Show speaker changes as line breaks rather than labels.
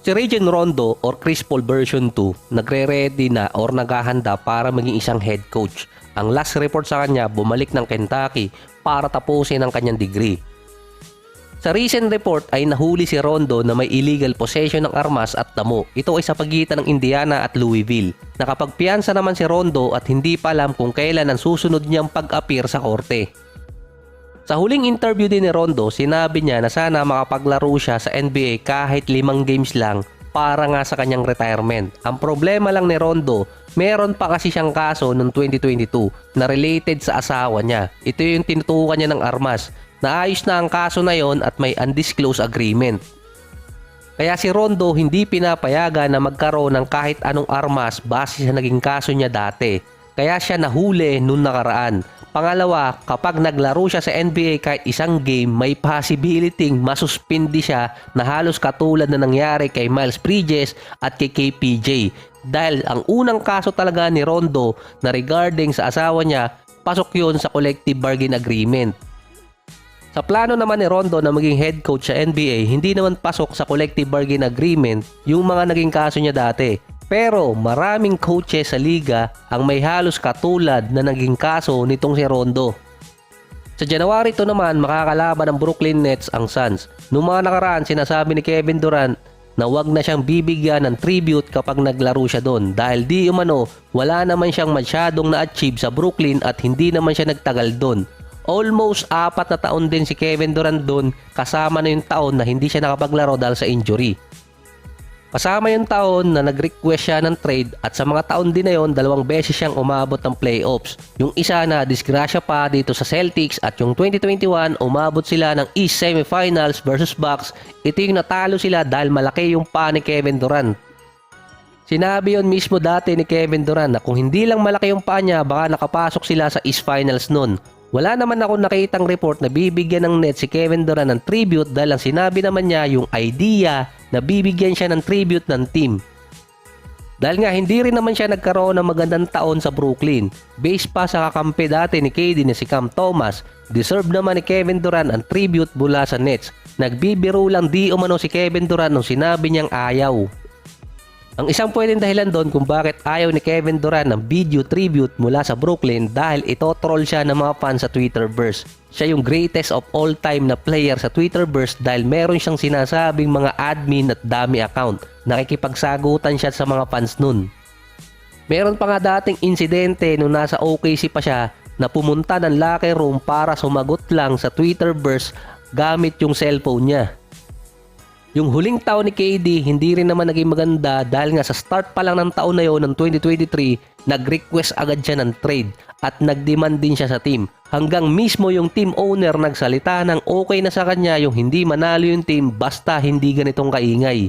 Si Rajon Rondo or Chris Paul version 2 nagre-ready na or naghahanda para maging isang head coach. Ang last report sa kanya, bumalik ng Kentucky para tapusin ang kanyang degree. Sa recent report ay nahuli si Rondo na may illegal possession ng armas at damo. Ito ay sa pagitan ng Indiana at Louisville. Nakapagpiyansa naman si Rondo at hindi pa alam kung kailan ang susunod niyang pag-appear sa korte. Sa huling interview din ni Rondo, sinabi niya na sana makapaglaro siya sa NBA kahit 5 games lang para nga sa kanyang retirement. Ang problema lang ni Rondo, meron pa kasi siyang kaso noong 2022 na related sa asawa niya. Ito yung tinutukan niya ng armas. Naayos na ang kaso na yon at may undisclosed agreement. Kaya si Rondo hindi pinapayagan na magkaroon ng kahit anong armas base sa naging kaso niya dati. Kaya siya nahuli noong nakaraan. Pangalawa, kapag naglaro siya sa NBA kahit isang game, may possibility masuspindi siya na halos katulad na nangyari kay Miles Bridges at kay KPJ. Dahil ang unang kaso talaga ni Rondo na regarding sa asawa niya, pasok yun sa collective bargain agreement. Sa plano naman ni Rondo na maging head coach sa NBA, hindi naman pasok sa collective bargain agreement yung mga naging kaso niya dati. Pero maraming coaches sa liga ang may halos katulad na naging kaso nitong si Rondo. Sa January 2 naman, makakalaban ng Brooklyn Nets ang Suns. Noong mga nakaraan, sinasabi ni Kevin Durant na wag na siyang bibigyan ng tribute kapag naglaro siya doon dahil di umano wala naman siyang masyadong na-achieve sa Brooklyn at hindi naman siya nagtagal doon. Almost 4 na taon din si Kevin Durant doon, kasama na yung taon na hindi siya nakapaglaro dahil sa injury. Kasama yung taon na nag-request siya ng trade at sa mga taon din na yon, 2 beses siyang umabot ng playoffs. Yung isa na disgrasya pa dito sa Celtics at yung 2021 umabot sila ng East Semifinals versus Bucks. Ito yung natalo sila dahil malaki yung paa ni Kevin Durant. Sinabi yon mismo dati ni Kevin Durant na kung hindi lang malaki yung paa niya, baka nakapasok sila sa East Finals nun. Wala naman ako nakitang report na bibigyan ng Nets si Kevin Durant ng tribute dahil ang sinabi naman niya yung idea na bibigyan siya ng tribute ng team. Dahil nga hindi rin naman siya nagkaroon ng magandang taon sa Brooklyn. Based pa sa kakampi dati ni KD na si Cam Thomas, deserve naman ni Kevin Durant ang tribute mula sa Nets. Nagbibiro lang di umano si Kevin Durant nung sinabi niyang ayaw. Ang isang pwedeng dahilan doon kung bakit ayaw ni Kevin Durant ng video tribute mula sa Brooklyn dahil ito troll siya ng mga fans sa Twitterverse. Siya yung greatest of all time na player sa Twitterverse dahil meron siyang sinasabing mga admin at dummy account. Nakikipagsagutan siya sa mga fans nun. Meron pa nga dating insidente nung nasa OKC pa siya na pumunta ng locker room para sumagot lang sa Twitterverse gamit yung cellphone niya. Yung huling taon ni KD hindi rin naman naging maganda dahil nga sa start pa lang ng taon na yon ng 2023, nag-request agad siya ng trade at nag-demand din siya sa team. Hanggang mismo yung team owner nagsalita ng okay na sa kanya yung hindi manalo yung team basta hindi ganitong kaingay.